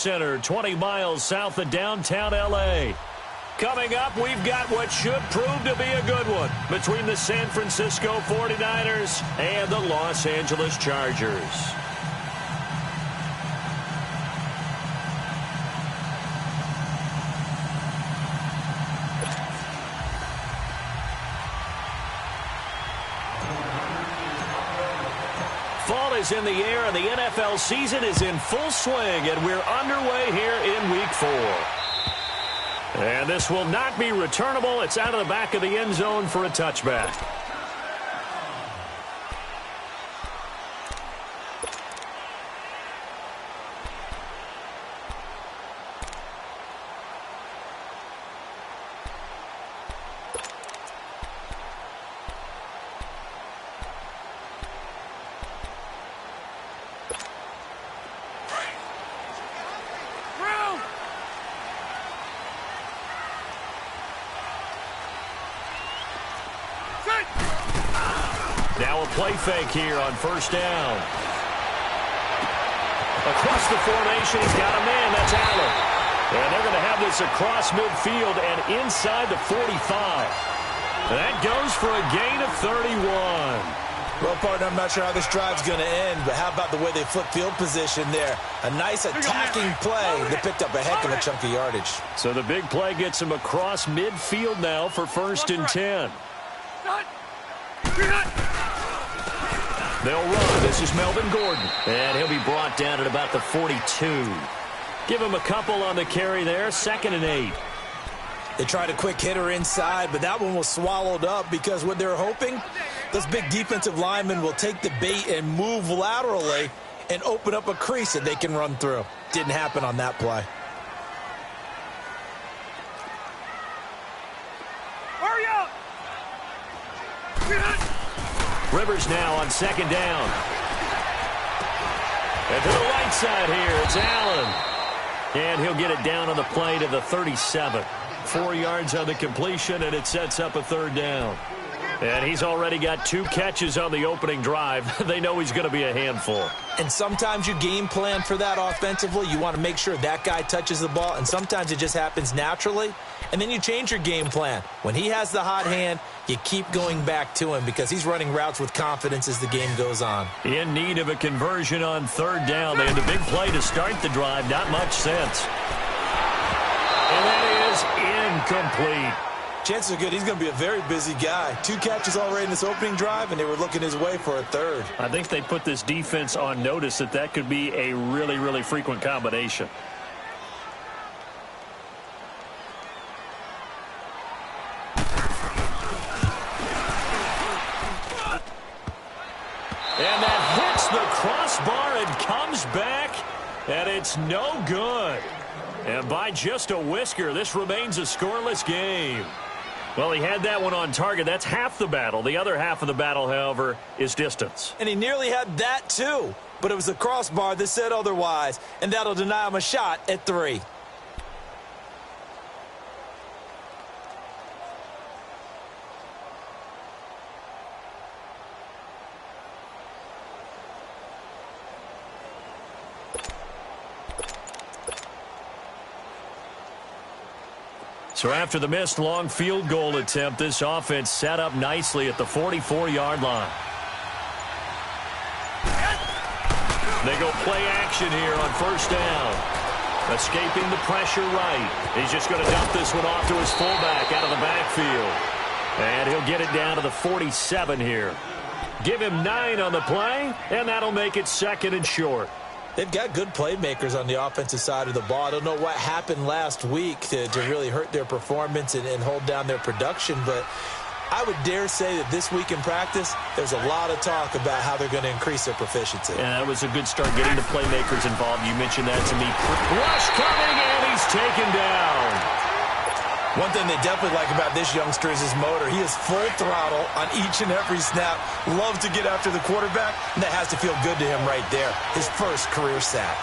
Center, 20 miles south of downtown L.A. Coming up, we've got what should prove to be a good one between the San Francisco 49ers and the Los Angeles Chargers. Fall is in the air, and the NFL season is in full swing, and we're underway here in Week 4. And this will not be returnable. It's out of the back of the end zone for a touchback. Now a play fake here on first down. Across the formation, he's got a man. That's Allen. And they're going to have this across midfield and inside the 45. And that goes for a gain of 31. Well, partner, I'm not sure how this drive's going to end, but how about the way they flip field position there? A nice attacking play that picked up a heck of a chunk of yardage. So the big play gets him across midfield now for first and 10. They'll run. This is Melvin Gordon. And he'll be brought down at about the 42. Give him a couple on the carry there. 2nd and 8. They tried a quick hitter inside, but that one was swallowed up because what they're hoping, those big defensive linemen will take the bait and move laterally and open up a crease that they can run through. Didn't happen on that play. Hurry up! Rivers now on 2nd down. And to the right side here, it's Allen. And he'll get it down on the play to the 37. 4 yards on the completion, and it sets up a 3rd down. And he's already got 2 catches on the opening drive. They know he's going to be a handful. And sometimes you game plan for that offensively. You want to make sure that guy touches the ball, and sometimes it just happens naturally. And then you change your game plan. When he has the hot hand, you keep going back to him because he's running routes with confidence as the game goes on. In need of a conversion on 3rd down. They had a big play to start the drive. Not much sense. And that is incomplete. Chances are good he's going to be a very busy guy. 2 catches already in this opening drive, and they were looking his way for a 3rd. I think they put this defense on notice that could be a really, really frequent combination. And that hits the crossbar and comes back, and it's no good. And by just a whisker, this remains a scoreless game. Well, he had that one on target. That's half the battle. The other half of the battle, however, is distance. And he nearly had that, too. But it was the crossbar that said otherwise, and that'll deny him a shot at 3. So after the missed long field goal attempt, this offense set up nicely at the 44-yard line. They go play action here on first down. Escaping the pressure right. He's just going to dump this one off to his fullback out of the backfield. And he'll get it down to the 47 here. Give him 9 on the play, and that'll make it 2nd and short. They've got good playmakers on the offensive side of the ball. I don't know what happened last week to really hurt their performance and hold down their production, but I would dare say that this week in practice, there's a lot of talk about how they're going to increase their proficiency. Yeah, that was a good start getting the playmakers involved. You mentioned that to me. Rush coming, and he's taken down. One thing they definitely like about this youngster is his motor. He is full throttle on each and every snap. Loves to get after the quarterback, and that has to feel good to him right there. His first career sack.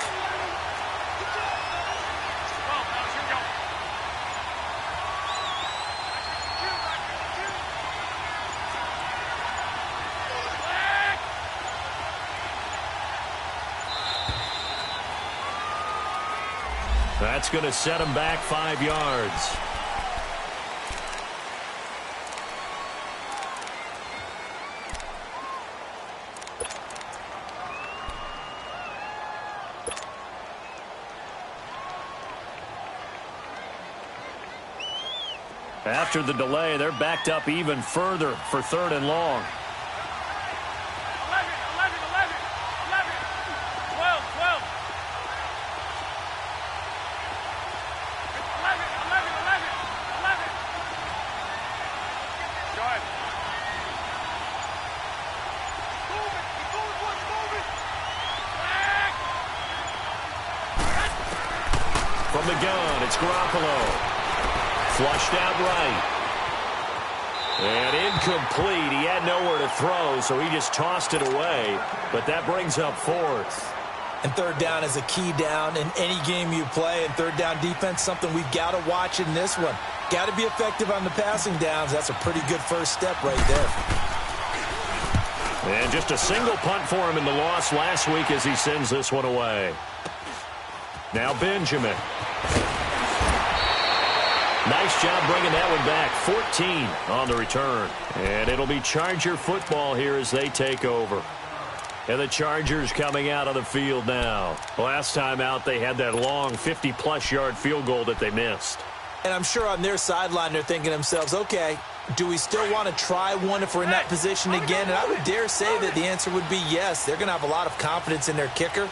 That's going to set him back 5 yards. After the delay, they're backed up even further for 3rd and long. 11. From the gun, it's Garoppolo. Flushed out right. And incomplete. He had nowhere to throw, so he just tossed it away. But that brings up 4th. And 3rd down is a key down in any game you play. And 3rd down defense, something we've got to watch in this one. Got to be effective on the passing downs. That's a pretty good first step right there. And just a single punt for him in the loss last week as he sends this one away. Now Benjamin. Nice job bringing that one back. 14 on the return. And it'll be Charger football here as they take over. And the Chargers coming out of the field now. Last time out, they had that long 50-plus yard field goal that they missed. And I'm sure on their sideline, they're thinking to themselves, okay, do we still want to try one if we're in that position again? And I would dare say that the answer would be yes. They're going to have a lot of confidence in their kicker.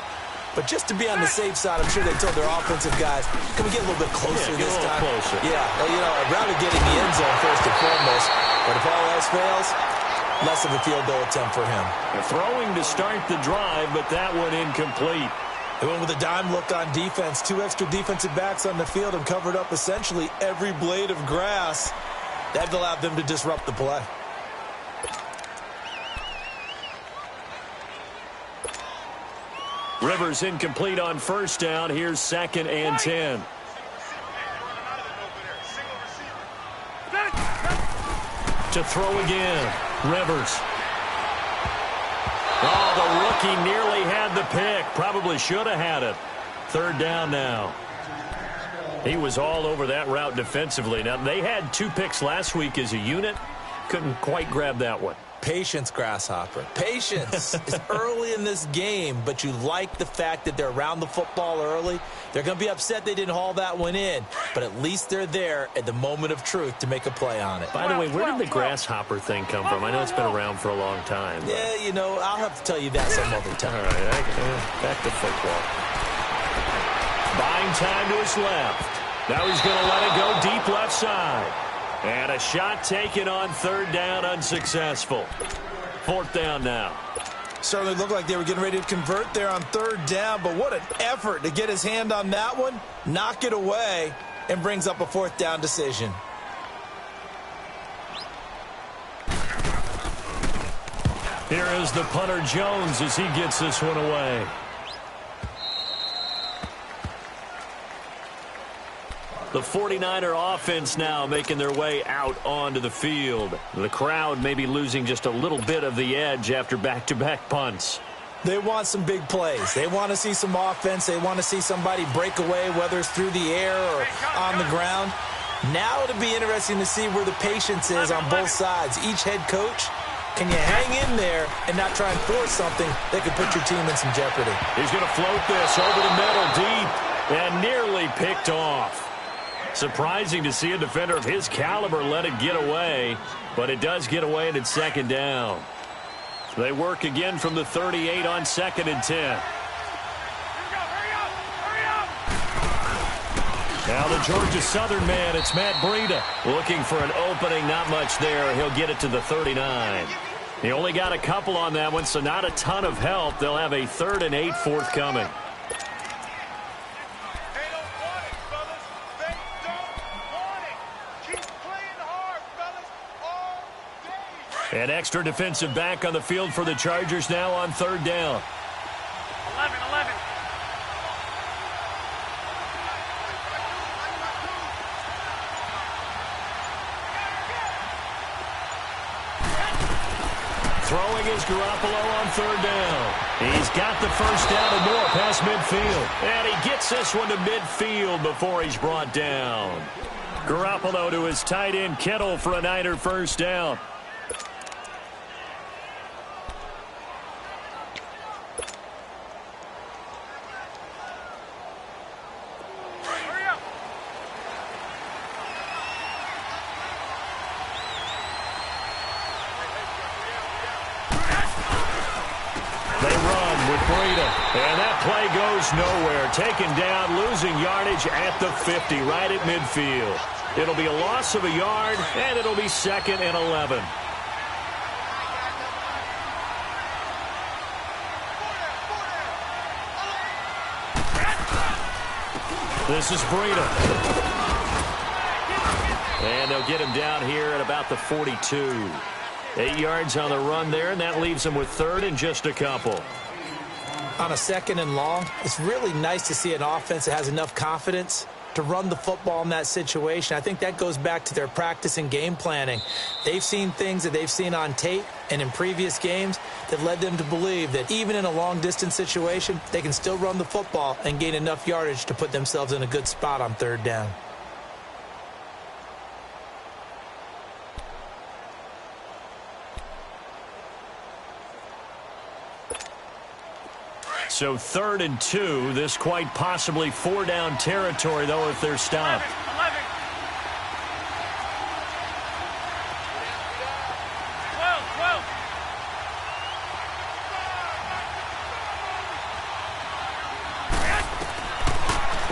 But just to be on the safe side, I'm sure they told their offensive guys, can we get a little bit closer this time? Closer. Yeah, you know, I'd rather get in the end zone first and foremost. But if all else fails, less of a field goal attempt for him. They're throwing to start the drive, but that one incomplete. They went with a dime look on defense. 2 extra defensive backs on the field and covered up essentially every blade of grass. That allowed them to disrupt the play. Rivers incomplete on 1st down. Here's 2nd and 10. To throw again. Rivers. Oh, the rookie nearly had the pick. Probably should have had it. 3rd down now. He was all over that route defensively. Now, they had 2 picks last week as a unit. Couldn't quite grab that one. Patience, Grasshopper. Patience. It's early in this game, but you like the fact that they're around the football early. They're going to be upset they didn't haul that one in, but at least they're there at the moment of truth to make a play on it. By the way, where did the grasshopper thing come from? I know it's been around for a long time. Yeah, you know, I'll have to tell you that some other time. All right, back to football. Buying time to his left. Now he's going to let it go deep left side. And a shot taken on 3rd down, unsuccessful. 4th down now. Certainly looked like they were getting ready to convert there on 3rd down, but what an effort to get his hand on that one, knock it away, and brings up a 4th down decision. Here is the punter Jones as he gets this one away. The 49er offense now making their way out onto the field. The crowd may be losing just a little bit of the edge after back-to-back punts. They want some big plays. They want to see some offense. They want to see somebody break away, whether it's through the air or on the ground. Now it'll be interesting to see where the patience is on both sides. Each head coach, can you hang in there and not try and force something that could put your team in some jeopardy? He's going to float this over the middle deep and nearly picked off. Surprising to see a defender of his caliber let it get away, but it does get away and it's 2nd down. So they work again from the 38 on 2nd and 10. Now the Georgia Southern man, it's Matt Breida. Looking for an opening, not much there. He'll get it to the 39. He only got a couple on that one, so not a ton of help. They'll have a 3rd and 8 forthcoming. An extra defensive back on the field for the Chargers now on 3rd down. 11. Throwing is Garoppolo on third down. He's got the first down and more past midfield. And he gets this one to midfield before he's brought down. Garoppolo to his tight end Kittle for a Niner first down. And that play goes nowhere. Taken down, losing yardage at the 50, right at midfield. It'll be a loss of a yard, and it'll be 2nd and 11. This is Breida. And they'll get him down here at about the 42. 8 yards on the run there, and that leaves him with 3rd and just a couple. On a 2nd and long, it's really nice to see an offense that has enough confidence to run the football in that situation. I think that goes back to their practice and game planning. They've seen things that they've seen on tape and in previous games that led them to believe that even in a long-distance situation, they can still run the football and gain enough yardage to put themselves in a good spot on 3rd down. So 3rd and 2. This quite possibly 4-down territory, though, if they're stopped. 11.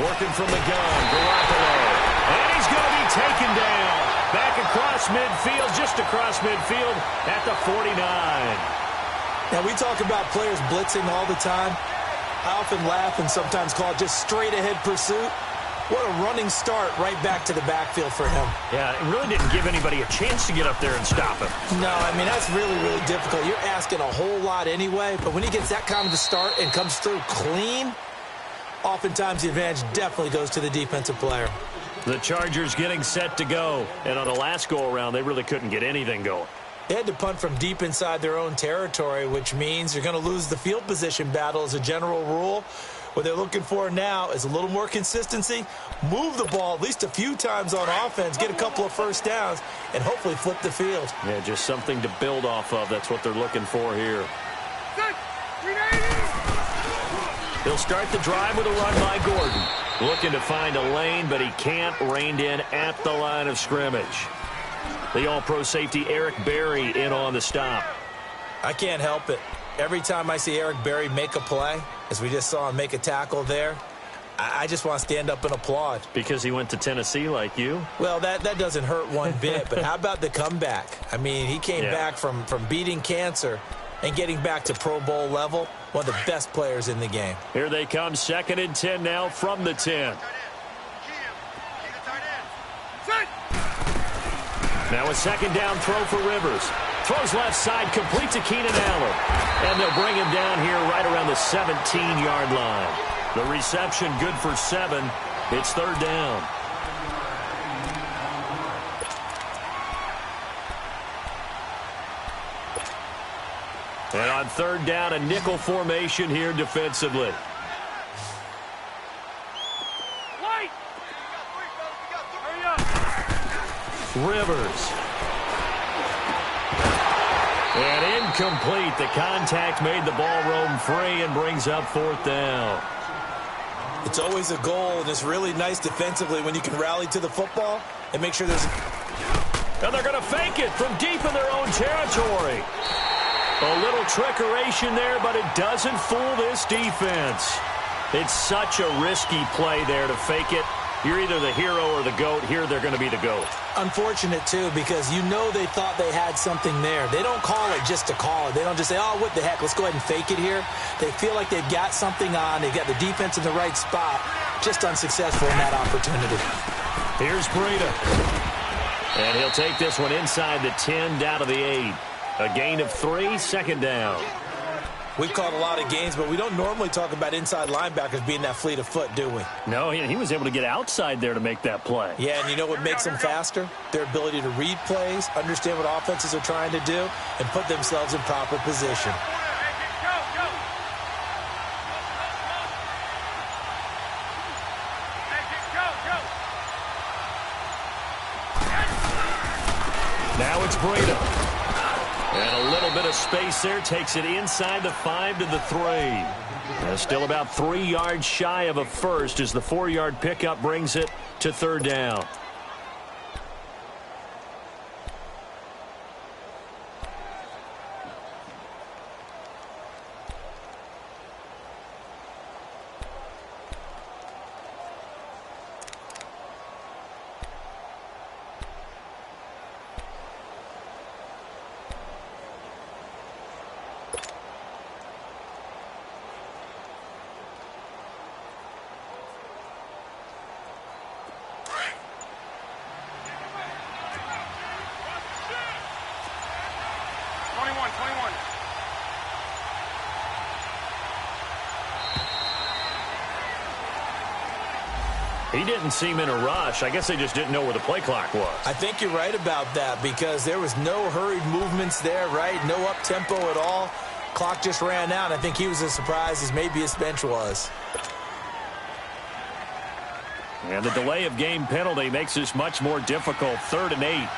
Working from the gun, Garoppolo. And he's going to be taken down. Back across midfield, just across midfield at the 49. Now, we talk about players blitzing all the time. I often laugh and sometimes call it just straight-ahead pursuit. What a running start right back to the backfield for him. Yeah, it really didn't give anybody a chance to get up there and stop him. No, I mean, that's really, really difficult. You're asking a whole lot anyway, but when he gets that kind of a start and comes through clean, oftentimes the advantage definitely goes to the defensive player. The Chargers getting set to go. And on the last go-around, they really couldn't get anything going. They had to punt from deep inside their own territory, which means you're going to lose the field position battle as a general rule. What they're looking for now is a little more consistency, move the ball at least a few times on offense, get a couple of first downs, and hopefully flip the field. Yeah, just something to build off of. That's what they're looking for here. He'll start the drive with a run by Gordon. Looking to find a lane, but he can't. Reined in at the line of scrimmage. The all-pro safety Eric Berry in on the stop. I can't help it. Every time I see Eric Berry make a play, as we just saw him make a tackle there, I just want to stand up and applaud. Because he went to Tennessee like you? Well, that doesn't hurt one bit, but how about the comeback? I mean, he came back from beating cancer and getting back to Pro Bowl level, one of the best players in the game. Here they come, 2nd and 10 now from the 10. Now a 2nd down throw for Rivers. Throws left side, complete to Keenan Allen. And they'll bring him down here right around the 17-yard line. The reception good for 7. It's 3rd down. And on 3rd down, a nickel formation here defensively. Rivers. And incomplete. The contact made the ball roam free and brings up 4th down. It's always a goal, and it's really nice defensively when you can rally to the football and make sure there's... And they're going to fake it from deep in their own territory. A little trickeration there, but it doesn't fool this defense. It's such a risky play there to fake it. You're either the hero or the GOAT. Here they're going to be the GOAT. Unfortunate, too, because you know they thought they had something there. They don't call it just to call it. They don't just say, oh, what the heck, let's go ahead and fake it here. They feel like they've got something on. They've got the defense in the right spot. Just unsuccessful in that opportunity. Here's Breida. And he'll take this one inside the 10, down to the 8. A gain of 3, 2nd down. We've called a lot of games, but we don't normally talk about inside linebackers being that fleet of foot, do we? No, he was able to get outside there to make that play. Yeah, and you know what makes them faster? Their ability to read plays, understand what offenses are trying to do, and put themselves in proper position. Now it's Breda. And a little bit of space there takes it inside the 5 to the 3. Still about 3 yards shy of a first as the 4-yard pickup brings it to 3rd down. He didn't seem in a rush. I guess they just didn't know where the play clock was. I think you're right about that because there was no hurried movements there, right? No up-tempo at all. Clock just ran out. I think he was as surprised as maybe his bench was. And the delay of game penalty makes this much more difficult. 3rd and 8.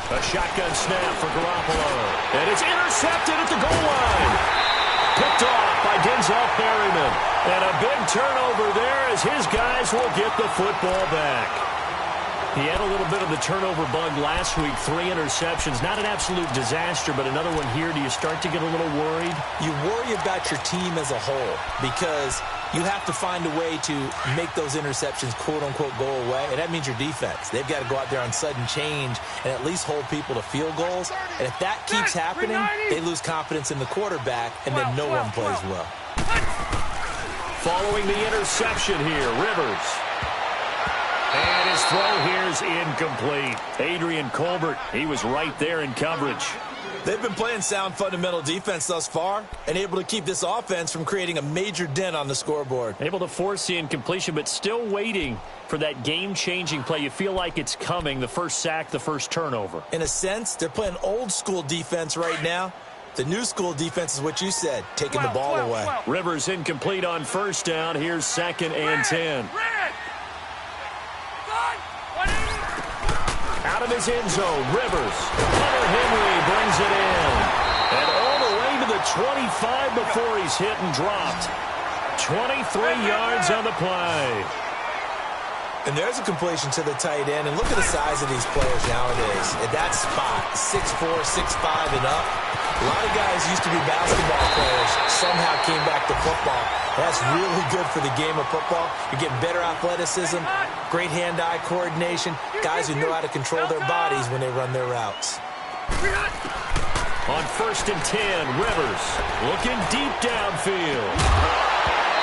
A shotgun snap for Garoppolo. And it's intercepted at the goal line. Picked off by Denzel Perryman. And a big turnover there as his guys will get the football back. He had a little bit of the turnover bug last week. 3 interceptions. Not an absolute disaster, but another one here. Do you start to get a little worried? You worry about your team as a whole because you have to find a way to make those interceptions, quote-unquote, go away. And that means your defense. They've got to go out there on sudden change and at least hold people to field goals. And if that keeps happening, they lose confidence in the quarterback, and then no one plays well. Following the interception here, Rivers. And his throw here is incomplete. Adrian Colbert, he was right there in coverage. They've been playing sound fundamental defense thus far and able to keep this offense from creating a major dent on the scoreboard. Able to force the incompletion, but still waiting for that game-changing play. You feel like it's coming, the first sack, the first turnover. In a sense, they're playing old-school defense right now. The new school defense is what you said, taking the ball away. Rivers incomplete on 1st down. Here's 2nd and 10. Out of his end zone, Rivers. Hunter Henry brings it in. And all the way to the 25 before he's hit and dropped. 23 yards on the play. And there's a completion to the tight end. And look at the size of these players nowadays. At that spot, 6'4", 6'5", and up. A lot of guys used to be basketball players, somehow came back to football. That's really good for the game of football. You're getting better athleticism, great hand-eye coordination, guys who know how to control their bodies when they run their routes. On 1st and 10, Rivers looking deep downfield.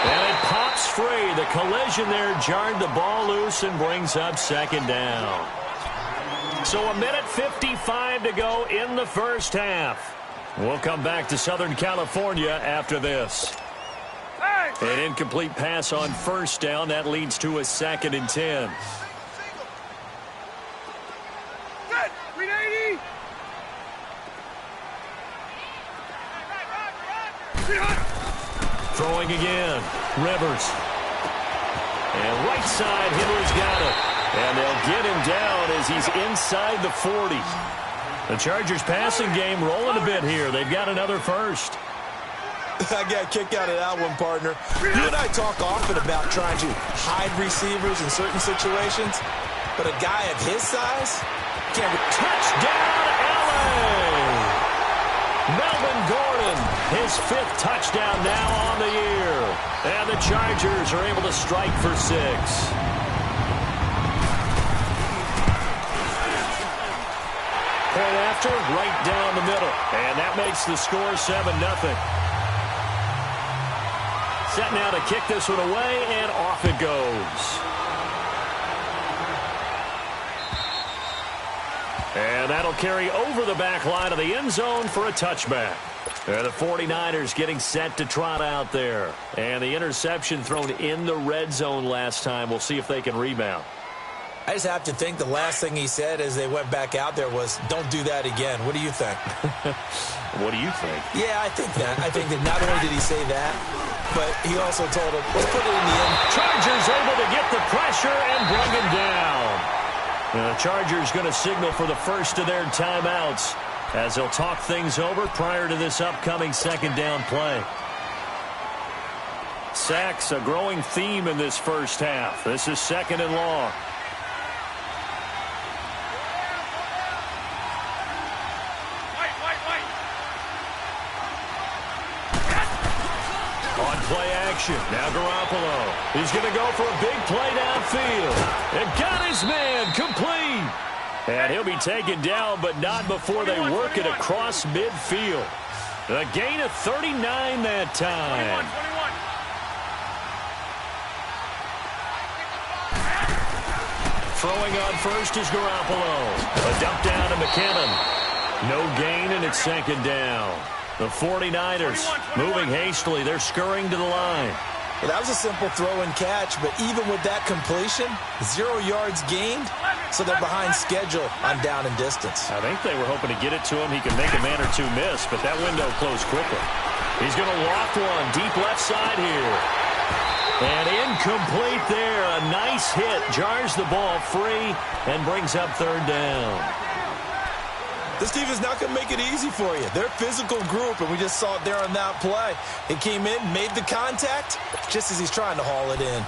And it pops free. The collision there jarred the ball loose and brings up 2nd down. So 1:55 to go in the first half. We'll come back to Southern California after this. An incomplete pass on 1st down. That leads to a 2nd and 10. Throwing again. Rivers. And right side, Henry's got it. And they'll get him down as he's inside the 40. The Chargers passing game rolling a bit here. They've got another first. I got a kick out of that one, partner. You and I talk often about trying to hide receivers in certain situations, but a guy of his size can't. Touchdown, LA! Melvin Gordon, his 5th touchdown now on the year. And the Chargers are able to strike for 6. point after, right down the middle. And that makes the score 7-0. Set now to kick this one away, and off it goes. And that'll carry over the back line of the end zone for a touchback. And the 49ers getting set to trot out there. And the interception thrown in the red zone last time. We'll see if they can rebound. I just have to think the last thing he said as they went back out there was, don't do that again. What do you think? What do you think? Yeah, I think that. I think that not only did he say that, but he also told him, let's put it in the end. Chargers able to get the pressure and bring him down. And the Chargers going to signal for the first of their timeouts as they'll talk things over prior to this upcoming second down play. Sacks, a growing theme in this first half. This is second and long. On play action, now Garoppolo. He's going to go for a big play downfield. And got his man complete. And he'll be taken down, but not before they work it across midfield. A gain of 39 that time. 21. Throwing on first is Garoppolo. A dump down to McKinnon. No gain, and it's second down. The 49ers moving hastily. They're scurrying to the line. Well, that was a simple throw and catch, but even with that completion, 0 yards gained, so they're behind schedule on down and distance. I think they were hoping to get it to him. He could make a man or two miss, but that window closed quickly. He's going to loft one deep left side here. And incomplete there. A nice hit. Jars the ball free and brings up third down. This team is not going to make it easy for you. They're a physical group, and we just saw it there on that play. He came in, made the contact, just as he's trying to haul it in.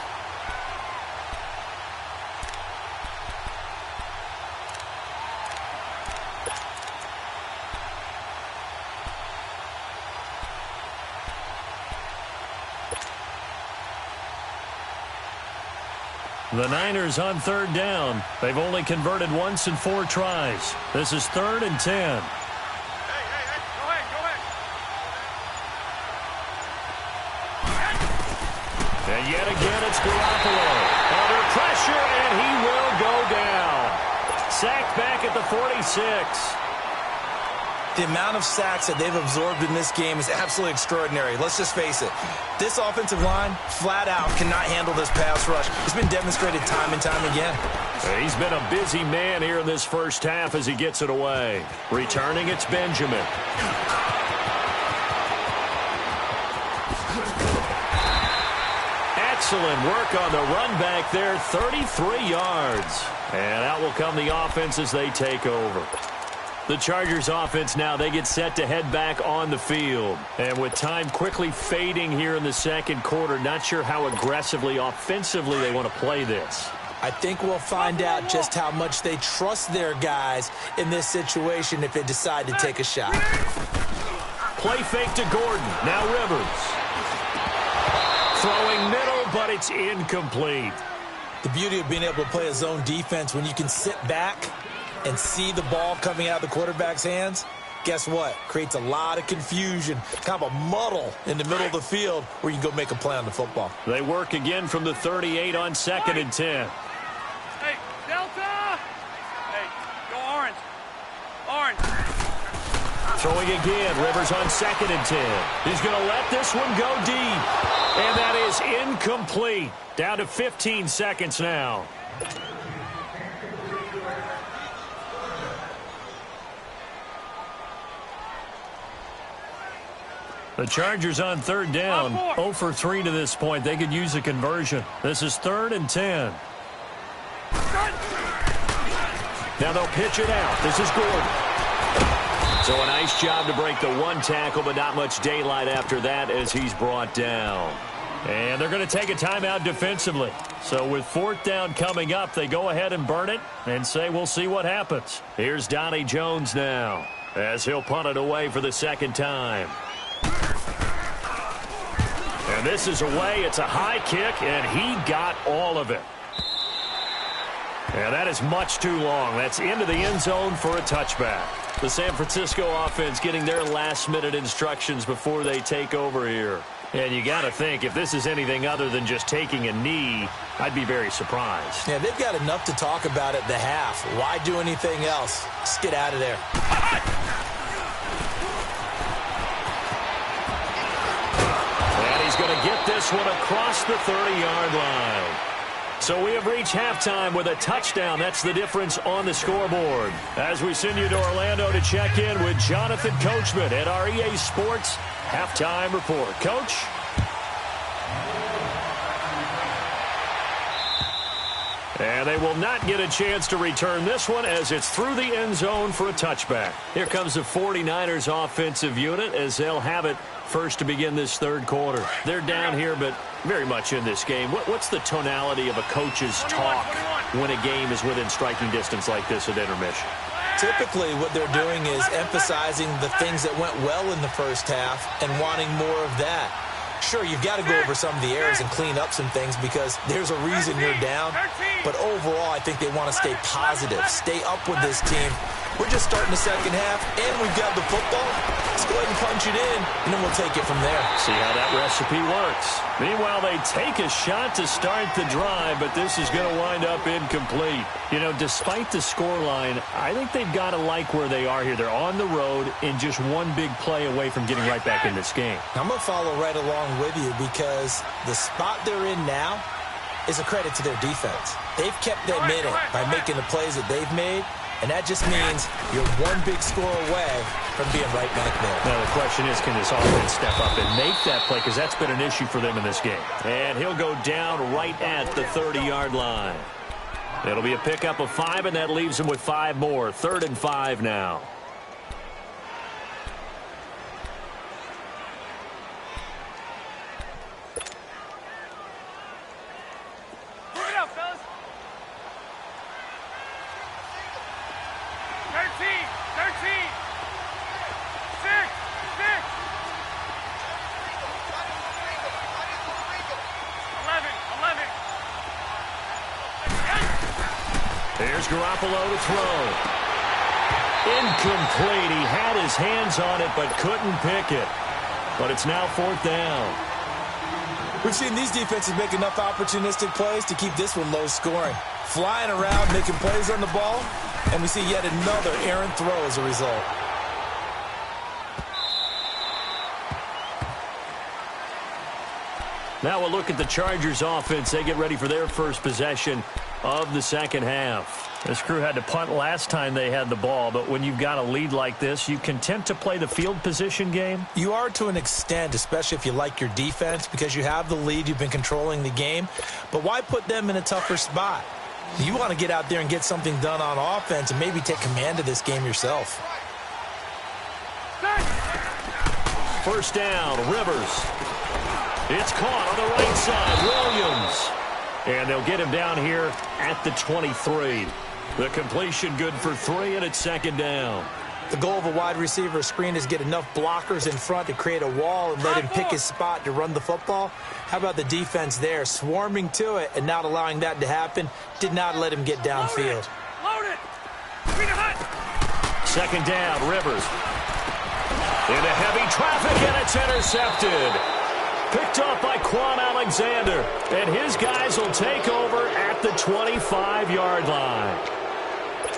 The Niners on third down. They've only converted once in 4 tries. This is 3rd and 10. Hey, go ahead. And yet again, it's Garoppolo. Under pressure, and he will go down. Sacked back at the 46. The amount of sacks that they've absorbed in this game is absolutely extraordinary. Let's just face it. This offensive line, flat out, cannot handle this pass rush. It's been demonstrated time and time again. He's been a busy man here in this first half as he gets it away. Returning, it's Benjamin. Excellent work on the run back there, 33 yards. And out will come the offense as they take over. The Chargers offense now, they get set to head back on the field. And with time quickly fading here in the second quarter, not sure how aggressively, offensively they want to play this. I think we'll find out just how much they trust their guys in this situation if they decide to take a shot. Play fake to Gordon. Now Rivers. Throwing middle, but it's incomplete. The beauty of being able to play a zone defense when you can sit back and see the ball coming out of the quarterback's hands, guess what? Creates a lot of confusion, kind of a muddle in the middle of the field where you can go make a play on the football. They work again from the 38 on 2nd and 10. Hey, Delta! Hey, go orange. Orange. Throwing again, Rivers on 2nd and 10. He's going to let this one go deep. And that is incomplete. Down to 15 seconds now. The Chargers on third down, 0 for 3 to this point. They could use a conversion. This is 3rd and 10. Now they'll pitch it out. This is Gordon. So a nice job to break the one tackle, but not much daylight after that as he's brought down. And they're going to take a timeout defensively. So with 4th down coming up, they go ahead and burn it and say we'll see what happens. Here's Donnie Jones now as he'll punt it away for the second time. And this is away. It's a high kick, and he got all of it. And that is much too long. That's into the end zone for a touchback. The San Francisco offense getting their last-minute instructions before they take over here. And you got to think, if this is anything other than just taking a knee, I'd be very surprised. Yeah, they've got enough to talk about at the half. Why do anything else? Just get out of there. And he's going to get this one across the 30-yard line. So we have reached halftime with a touchdown. That's the difference on the scoreboard. As we send you to Orlando to check in with Jonathan Coachman at our EA Sports Halftime Report. Coach? And they will not get a chance to return this one as it's through the end zone for a touchback. Here comes the 49ers offensive unit as they'll have it first to begin this third quarter. They're down here, but very much in this game. What's the tonality of a coach's talk when a game is within striking distance like this at intermission? Typically, what they're doing is emphasizing the things that went well in the first half and wanting more of that. Sure, you've got to go over some of the errors and clean up some things because there's a reason you're down. But overall, I think they want to stay positive, stay up with this team. We're just starting the second half, and we've got the football. Let's go ahead and punch it in, and then we'll take it from there. See how that recipe works. Meanwhile, they take a shot to start the drive, but this is going to wind up incomplete. You know, despite the scoreline, I think they've got to like where they are here. They're on the road and just one big play away from getting right back in this game. I'm going to follow right along with you because the spot they're in now is a credit to their defense. They've kept them in it by making the plays that they've made. And that just means you're one big score away from being right back there. Now, the question is, can this offense step up and make that play? Because that's been an issue for them in this game. And he'll go down right at the 30-yard line. It'll be a pickup of 5, and that leaves him with 5 more. 3rd and 5 now. Here's Garoppolo to throw. Incomplete. He had his hands on it but couldn't pick it. But it's now 4th down. We've seen these defenses make enough opportunistic plays to keep this one low scoring. Flying around, making plays on the ball, and we see yet another errant throw as a result. Now we'll look at the Chargers offense. They get ready for their first possession of the second half. This crew had to punt last time they had the ball, but when you've got a lead like this, you content to play the field position game? You are to an extent, especially if you like your defense, because you have the lead, you've been controlling the game. But why put them in a tougher spot? You want to get out there and get something done on offense and maybe take command of this game yourself. First down, Rivers. It's caught on the right side, Williams. And they'll get him down here at the 23. The completion good for 3, and it's 2nd down. The goal of a wide receiver screen is get enough blockers in front to create a wall and let him pick his spot to run the football. How about the defense there, swarming to it and not allowing that to happen? Did not let him get downfield. Load it. 2nd down, Rivers. Into heavy traffic, and it's intercepted. Picked up by Quan Alexander, and his guys will take over at the 25-yard line.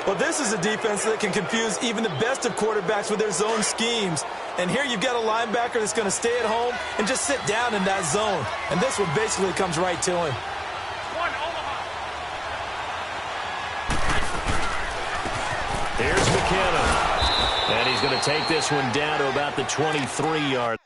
Well, this is a defense that can confuse even the best of quarterbacks with their zone schemes. And here you've got a linebacker that's going to stay at home and just sit down in that zone. And this one basically comes right to him. Here's McKenna. And he's going to take this one down to about the 23-yard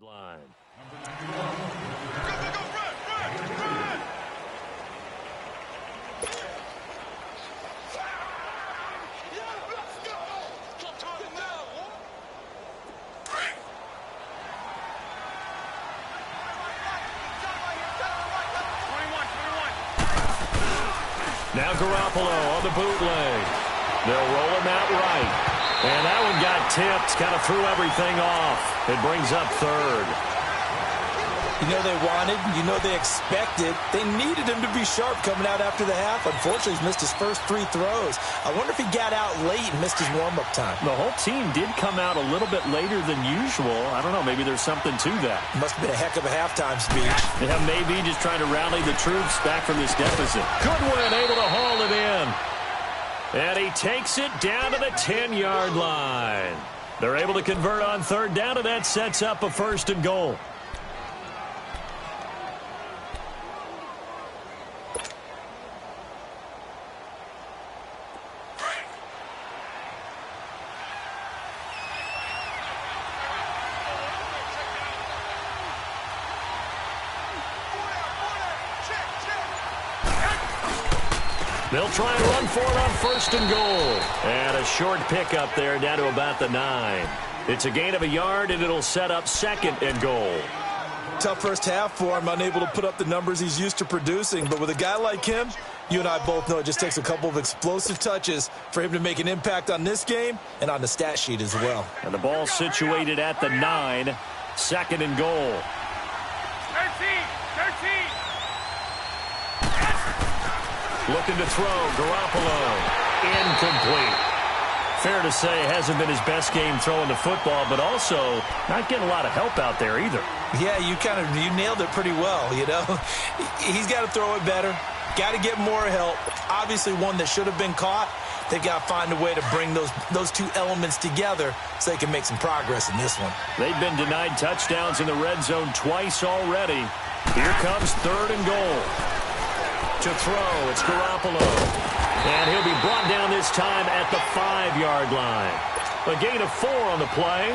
line. Now Garoppolo on the bootleg. They'll roll him out right. And that one got tipped, kind of threw everything off. It brings up third. You know they wanted, you know they expected. They needed him to be sharp coming out after the half. Unfortunately, he's missed his first 3 throws. I wonder if he got out late and missed his warm-up time. The whole team did come out a little bit later than usual. I don't know, maybe there's something to that. Must have been a heck of a halftime speech. Yeah, maybe just trying to rally the troops back from this deficit. Goodwin able to haul it in. And he takes it down to the 10-yard line. They're able to convert on third down, and that sets up a 1st and goal. They'll try and run for it on 1st and goal. And a short pickup there down to about the 9. It's a gain of a yard, and it'll set up 2nd and goal. Tough first half for him, unable to put up the numbers he's used to producing. But with a guy like him, you and I both know it just takes a couple of explosive touches for him to make an impact on this game and on the stat sheet as well. And the ball situated at the 9. 2nd and goal. 13. Looking to throw, Garoppolo. Incomplete. Fair to say, hasn't been his best game throwing the football, but also not getting a lot of help out there either. Yeah, you nailed it pretty well, you know. He's got to throw it better. Got to get more help. Obviously one that should have been caught. They've got to find a way to bring those two elements together so they can make some progress in this one. They've been denied touchdowns in the red zone twice already. Here comes 3rd and goal. To throw, it's Garoppolo. And he'll be brought down this time at the 5-yard line. A gain of 4 on the play.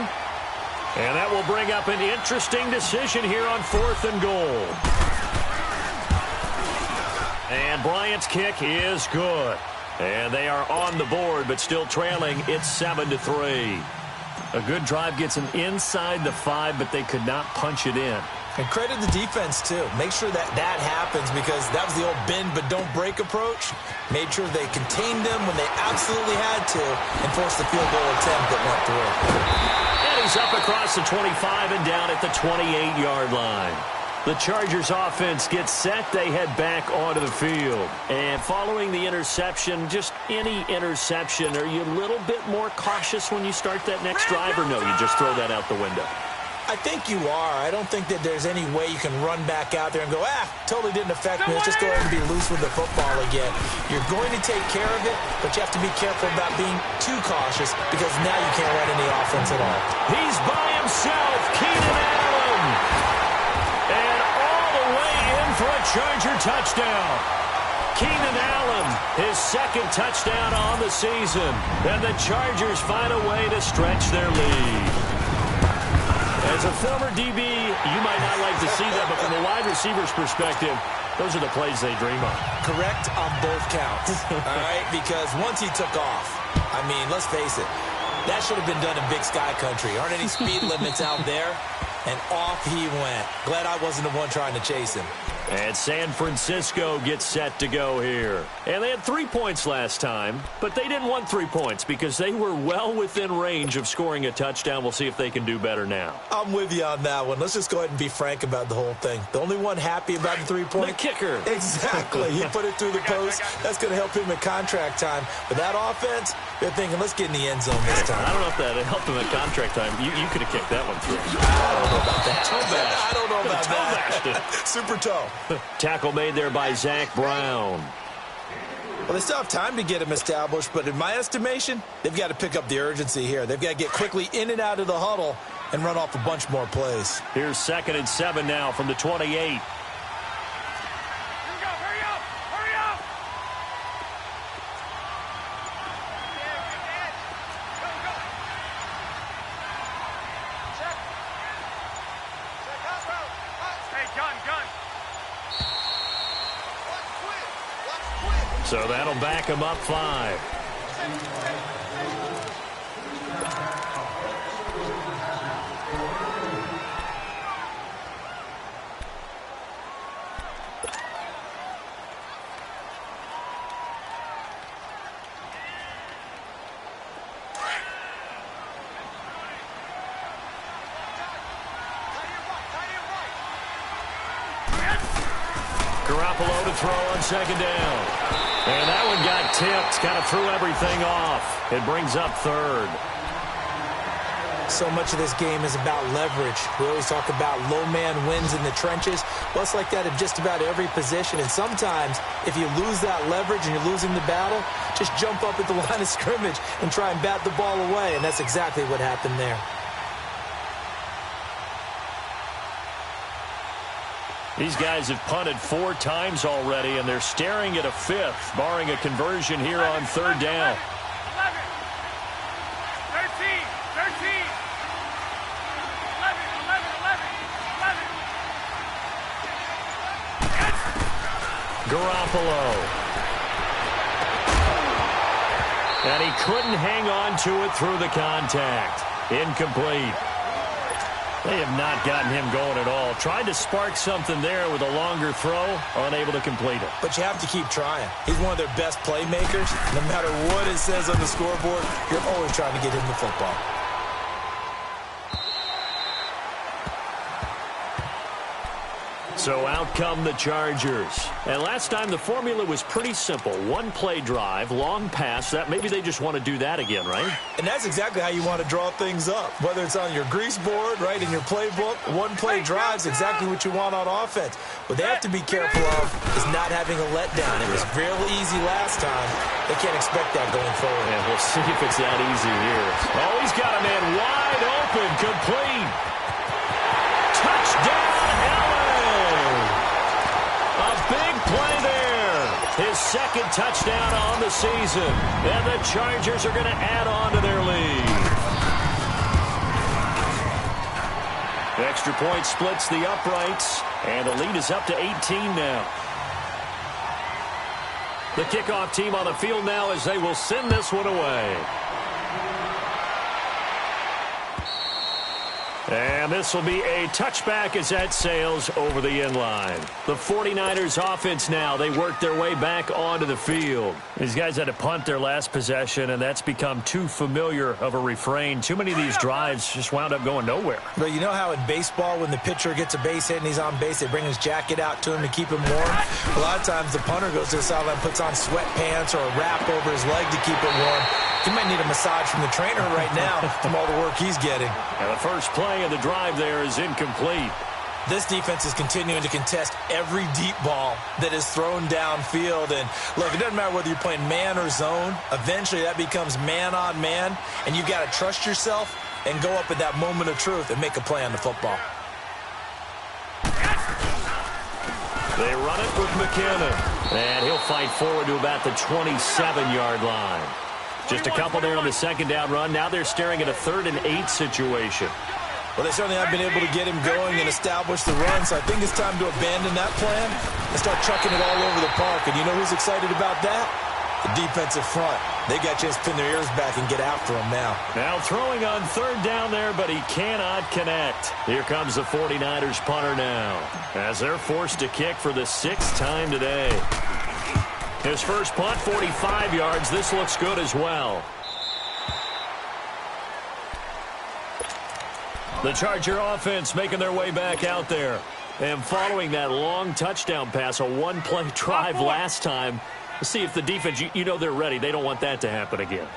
And that will bring up an interesting decision here on 4th and goal. And Bryant's kick is good. And they are on the board, but still trailing. It's 7-3. A good drive gets them inside the 5, but they could not punch it in. And credit the defense, too. Make sure that happens because that was the old bend but don't break approach. Made sure they contained them when they absolutely had to and forced the field goal attempt that went through. And he's up across the 25 and down at the 28-yard line. The Chargers offense gets set. They head back onto the field. And following the interception, just any interception, are you a little bit more cautious when you start that next drive, or no, you just throw that out the window? I think you are. I don't think that there's any way you can run back out there and go, totally didn't affect me. Let's just go ahead and be loose with the football again. You're going to take care of it, but you have to be careful about being too cautious because now you can't run any offense at all. He's by himself, Keenan Allen. And all the way in for a Charger touchdown. Keenan Allen, his 2nd touchdown on the season. And the Chargers find a way to stretch their lead. As a former DB, you might not like to see that, but from the wide receiver's perspective, those are the plays they dream of. Correct on both counts, all right? Because once he took off, I mean, let's face it, that should have been done in Big Sky Country. Aren't any speed limits out there? And off he went. Glad I wasn't the one trying to chase him. And San Francisco gets set to go here. And they had 3 points last time, but they didn't want 3 points because they were well within range of scoring a touchdown. We'll see if they can do better now. I'm with you on that one. Let's just go ahead and be frank about the whole thing. The only one happy about the 3-point? The kicker. Exactly. He put it through the post. That's going to help him at contract time. But that offense, they're thinking, let's get in the end zone this time. I don't know if that helped him at contract time. You could have kicked that one through. I don't know about that. Toe bash. I don't know about that. Super toe. Tackle made there by Zach Brown. Well, they still have time to get him established, but in my estimation, they've got to pick up the urgency here. They've got to get quickly in and out of the huddle and run off a bunch more plays. Here's 2nd and 7 now from the 28. So that'll back him up 5. Garoppolo to throw on second down. And that one got tipped, kind of threw everything off. It brings up third. So much of this game is about leverage. We always talk about low man wins in the trenches. Well, it's like that in just about every position. And sometimes, if you lose that leverage and you're losing the battle, just jump up at the line of scrimmage and try and bat the ball away. And that's exactly what happened there. These guys have punted 4 times already, and they're staring at a 5th, barring a conversion here on third down. 11, 13, 13, 11, 11, 11, 11. Garoppolo. And he couldn't hang on to it through the contact. Incomplete. They have not gotten him going at all. Tried to spark something there with a longer throw, unable to complete it. But you have to keep trying. He's one of their best playmakers. No matter what it says on the scoreboard, you're always trying to get him the football. So out come the Chargers. And last time the formula was pretty simple. 1-play drive, long pass. That maybe they just want to do that again, right? And that's exactly how you want to draw things up. Whether it's on your grease board, right, in your playbook, 1-play drive's exactly what you want on offense. What they have to be careful of is not having a letdown. It was real easy last time. They can't expect that going forward. And we'll see if it's that easy here. Oh, he's got a man wide open, complete. Touchdown, big play there. His second touchdown on the season. And the Chargers are going to add on to their lead. The extra point splits the uprights. And the lead is up to 18 now. The kickoff team on the field now as they will send this one away. And this will be a touchback as that sails over the end line. The 49ers offense now, they work their way back onto the field. These guys had to punt their last possession, and that's become too familiar of a refrain. Too many of these drives just wound up going nowhere. But you know how in baseball, when the pitcher gets a base hit and he's on base, they bring his jacket out to him to keep him warm? A lot of times the punter goes to the sideline, puts on sweatpants or a wrap over his leg to keep it warm. He might need a massage from the trainer right now from all the work he's getting. And the first play of the drive there is incomplete. This defense is continuing to contest every deep ball that is thrown downfield. And look, it doesn't matter whether you're playing man or zone. Eventually that becomes man on man. And you've got to trust yourself and go up at that moment of truth and make a play on the football. They run it with McKinnon. And he'll fight forward to about the 27-yard line. Just a couple there on the second down run. Now they're staring at a 3rd and 8 situation. Well, they certainly have been able to get him going and establish the run, so I think it's time to abandon that plan and start chucking it all over the park. And you know who's excited about that? The defensive front. They got a chance to pin their ears back and get after him now. Now throwing on 3rd down there, but he cannot connect. Here comes the 49ers punter now, as they're forced to kick for the 6th time today. His first punt, 45 yards. This looks good as well. The Charger offense making their way back out there. And following that long touchdown pass, a 1-play drive last time. Let's see if the defense, you know they're ready. They don't want that to happen again.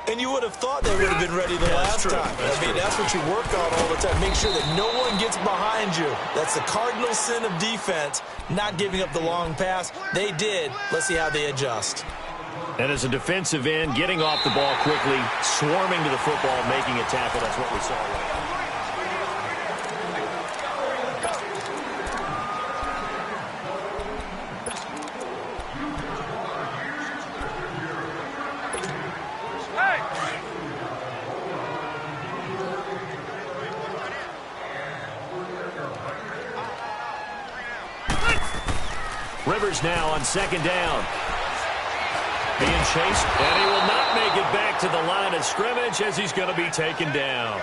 And you would have thought they would have been ready the last time. That's what you work on all the time. Make sure that no one gets behind you. That's the cardinal sin of defense, not giving up the long pass. They did. Let's see how they adjust. And as a defensive end, getting off the ball quickly, swarming to the football, making a tackle. That's what we saw right now. Rivers now on second down. Being chased, and he will not make it back to the line of scrimmage as he's going to be taken down.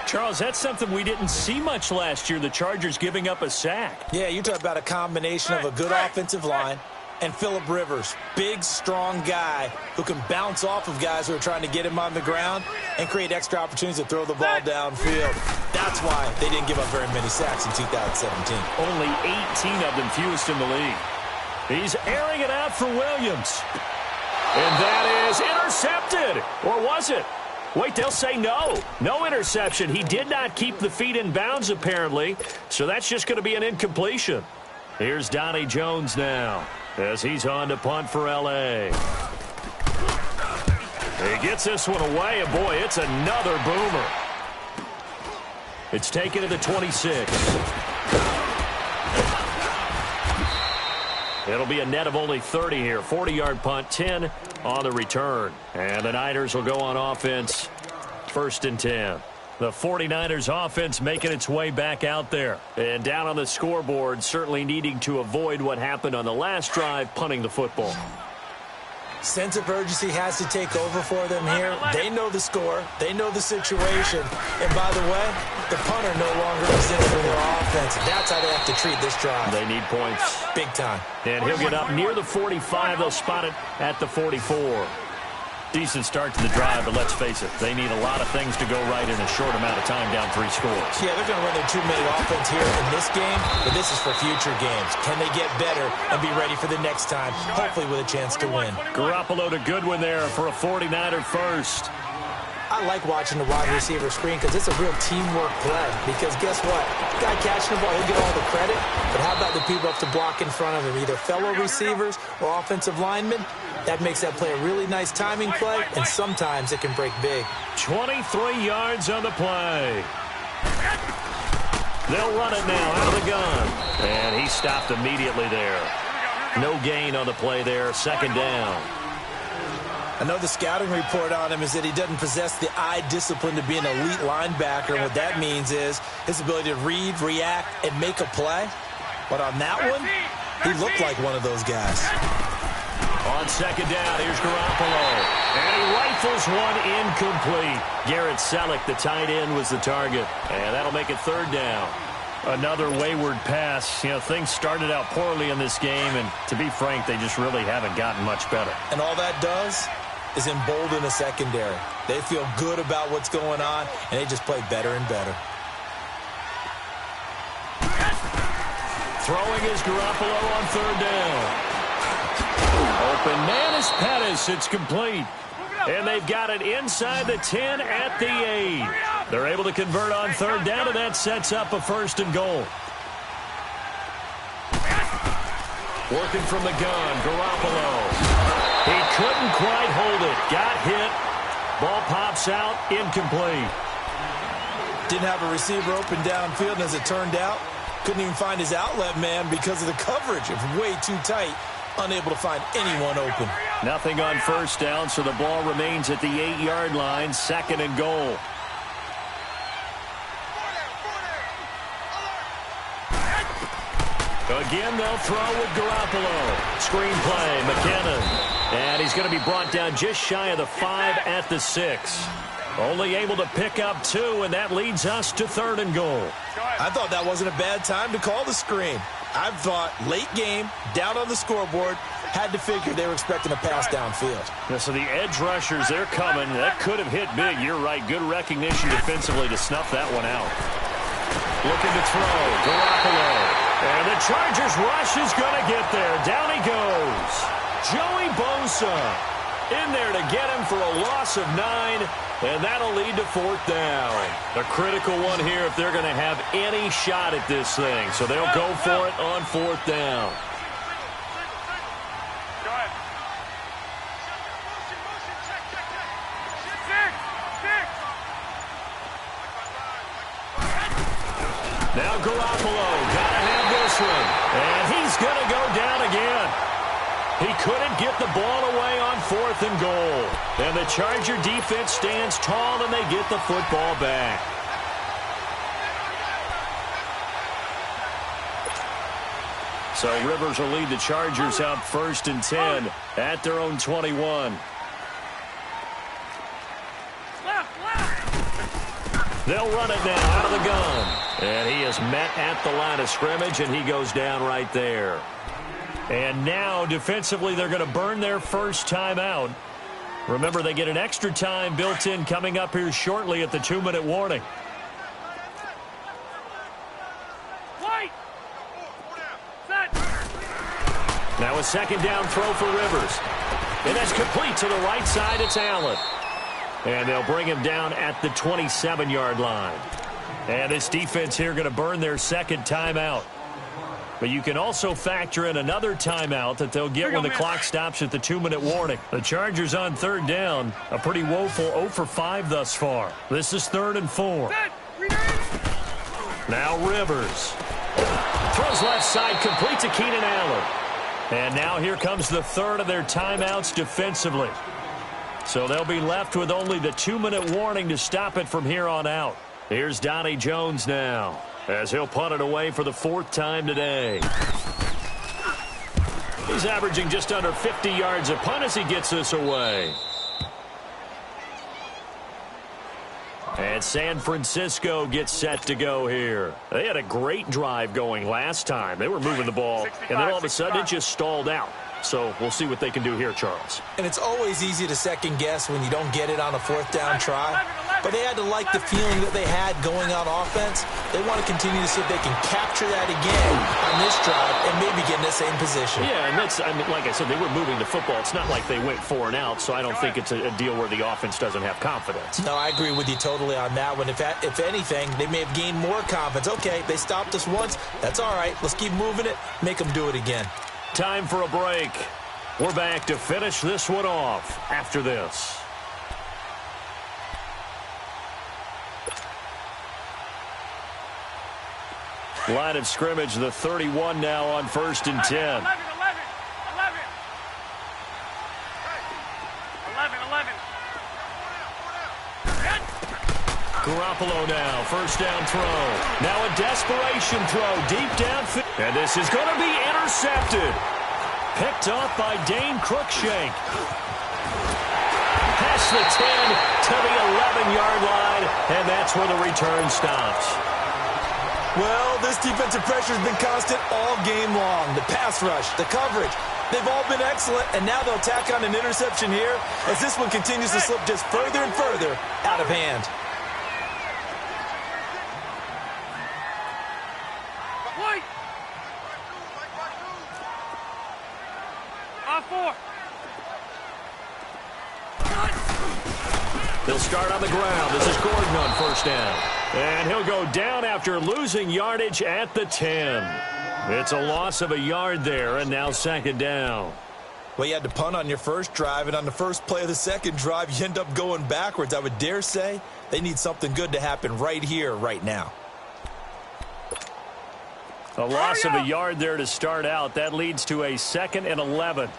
Charles, that's something we didn't see much last year, the Chargers giving up a sack. Yeah, you talk about a combination of a good offensive line, and Phillip Rivers. Big, strong guy who can bounce off of guys who are trying to get him on the ground and create extra opportunities to throw the ball downfield. That's why they didn't give up very many sacks in 2017. Only 18 of them, fewest in the league. He's airing it out for Williams. And that is intercepted. Or was it? Wait, they'll say no. No interception. He did not keep the feet in bounds, apparently. So that's just going to be an incompletion. Here's Donnie Jones now as he's on to punt for L.A. He gets this one away, and boy, it's another boomer. It's taken to the 26. It'll be a net of only 30 here. 40-yard punt, 10 on the return. And the Niners will go on offense, 1st and 10. The 49ers offense making its way back out there. And down on the scoreboard, certainly needing to avoid what happened on the last drive, punting the football. Sense of urgency has to take over for them here. They know the score. They know the situation. And by the way, the punter no longer exists for their offense. That's how they have to treat this drive. They need points. Big time. And he'll get up near the 45. They'll spot it at the 44. Decent start to the drive, but let's face it, they need a lot of things to go right in a short amount of time, down 3 scores. Yeah, they're going to run their 2-minute offense here in this game, but this is for future games. Can they get better and be ready for the next time, hopefully with a chance to win? Garoppolo to Goodwin there for a 49er first. I like watching the wide receiver screen because it's a real teamwork play. Because guess what? The guy catching the ball, he'll get all the credit. But how about the people up to block in front of him, either fellow receivers or offensive linemen? That makes that play a really nice timing play, and sometimes it can break big. 23 yards on the play. They'll run it now out of the gun. And he stopped immediately there. No gain on the play there, 2nd down. I know the scouting report on him is that he doesn't possess the eye discipline to be an elite linebacker. What that means is his ability to read, react, and make a play. But on that one, he looked like one of those guys. On 2nd down, here's Garoppolo. And he rifles one incomplete. Garrett Selleck, the tight end, was the target. And that'll make it 3rd down. Another wayward pass. You know, things started out poorly in this game, and to be frank, they just really haven't gotten much better. And all that does is embolden the secondary. They feel good about what's going on, and they just play better and better. Throwing is Garoppolo on 3rd down. Open man is Pettis. It's complete. And they've got it inside the 10 at the 8. They're able to convert on 3rd down, and that sets up a 1st and goal. Working from the gun, Garoppolo. He couldn't quite hold it. Got hit. Ball pops out. Incomplete. Didn't have a receiver open downfield, and as it turned out, couldn't even find his outlet man because of the coverage. It was way too tight. Unable to find anyone open. Nothing on 1st down, so the ball remains at the 8-yard line. 2nd and goal. Again, they'll throw with Garoppolo. Screen play, McKinnon. And he's going to be brought down just shy of the 5 at the 6. Only able to pick up 2, and that leads us to 3rd and goal. I thought that wasn't a bad time to call the screen. I thought late game, down on the scoreboard, had to figure they were expecting a pass downfield. Yeah, so the edge rushers, they're coming. That could have hit big. You're right. Good recognition defensively to snuff that one out. Looking to throw. Garoppolo. And the Chargers rush is going to get there. Down he goes. Joey Bosa in there to get him for a loss of 9. And that'll lead to 4th down. A critical one here if they're going to have any shot at this thing. So they'll go for it on 4th down. Now Garoppolo, gotta have this one. And he's gonna go down again. He couldn't get the ball away on 4th and goal. And the Charger defense stands tall, and they get the football back. So Rivers will lead the Chargers out 1st and 10 at their own 21. They'll run it now out of the gun. And he is met at the line of scrimmage, and he goes down right there. And now, defensively, they're going to burn their first timeout. Remember, they get an extra time built in coming up here shortly at the 2-minute warning. Now a second down throw for Rivers. And that's complete to the right side. It's Allen. And they'll bring him down at the 27-yard line. And this defense here going to burn their second timeout. But you can also factor in another timeout that they'll get when the clock stops at the 2-minute warning. The Chargers on third down, a pretty woeful 0 for 5 thus far. This is 3rd and 4. Now Rivers. Throws left side, complete to Keenan Allen. And now here comes the third of their timeouts defensively. So they'll be left with only the 2-minute warning to stop it from here on out. Here's Donnie Jones now, as he'll punt it away for the 4th time today. He's averaging just under 50 yards a punt as he gets this away. And San Francisco gets set to go here. They had a great drive going last time. They were moving the ball, and then all of a sudden it just stalled out. So we'll see what they can do here, Charles. And it's always easy to second guess when you don't get it on a 4th down try. But they had to like the feeling that they had going on offense. They want to continue to see if they can capture that again on this drive and maybe get in the same position. Yeah, and that's, I mean, like I said, they were moving the football. It's not like they went 4 and out, so I don't think it's a deal where the offense doesn't have confidence. No, I agree with you totally on that one. If anything, they may have gained more confidence. Okay, they stopped us once. That's all right. Let's keep moving it. Make them do it again. Time for a break. We're back to finish this one off after this. Line of scrimmage, the 31 now on 1st and 10. 11. Garoppolo now, 1st down throw. Now a desperation throw deep downfield. And this is going to be intercepted. Picked off by Dane Cruikshank. Past the 10 to the 11-yard line, and that's where the return stops. Well, this defensive pressure has been constant all game long. The pass rush, the coverage, they've all been excellent, and now they'll tack on an interception here as this one continues to slip just further and further out of hand. They'll start on the ground. This is Gordon on 1st down. And he'll go down after losing yardage at the 10. It's a loss of a yard there, and now 2nd down. Well, you had to punt on your first drive, and on the first play of the second drive, you end up going backwards. I would dare say they need something good to happen right here, right now. A loss of a yard there to start out. That leads to a 2nd and 11.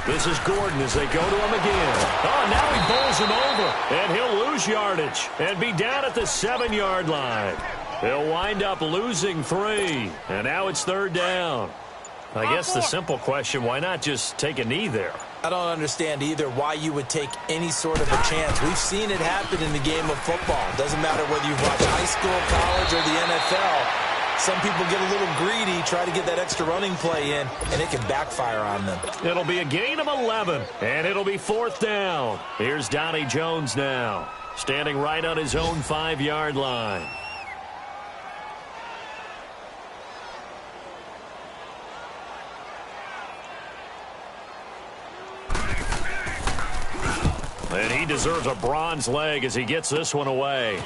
This is Gordon as they go to him again. Oh, now he bowls him over, and he'll lose yardage and be down at the 7-yard line. He'll wind up losing 3, and now it's 3rd down. I guess the simple question, why not just take a knee there? I don't understand either why you would take any sort of a chance. We've seen it happen in the game of football. Doesn't matter whether you've watched high school, college, or the NFL. Some people get a little greedy, try to get that extra running play in, and it can backfire on them. It'll be a gain of 11, and it'll be 4th down. Here's Donnie Jones now, standing right on his own 5-yard line. And he deserves a bronze leg as he gets this one away.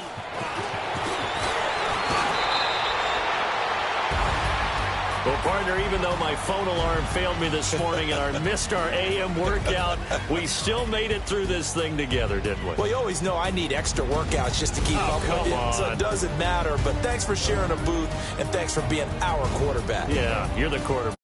Well, partner, even though my phone alarm failed me this morning and I missed our AM workout, we still made it through this thing together, didn't we? Well, you always know I need extra workouts just to keep up with it, so it doesn't matter. But thanks for sharing a booth, and thanks for being our quarterback. Yeah, you're the quarterback.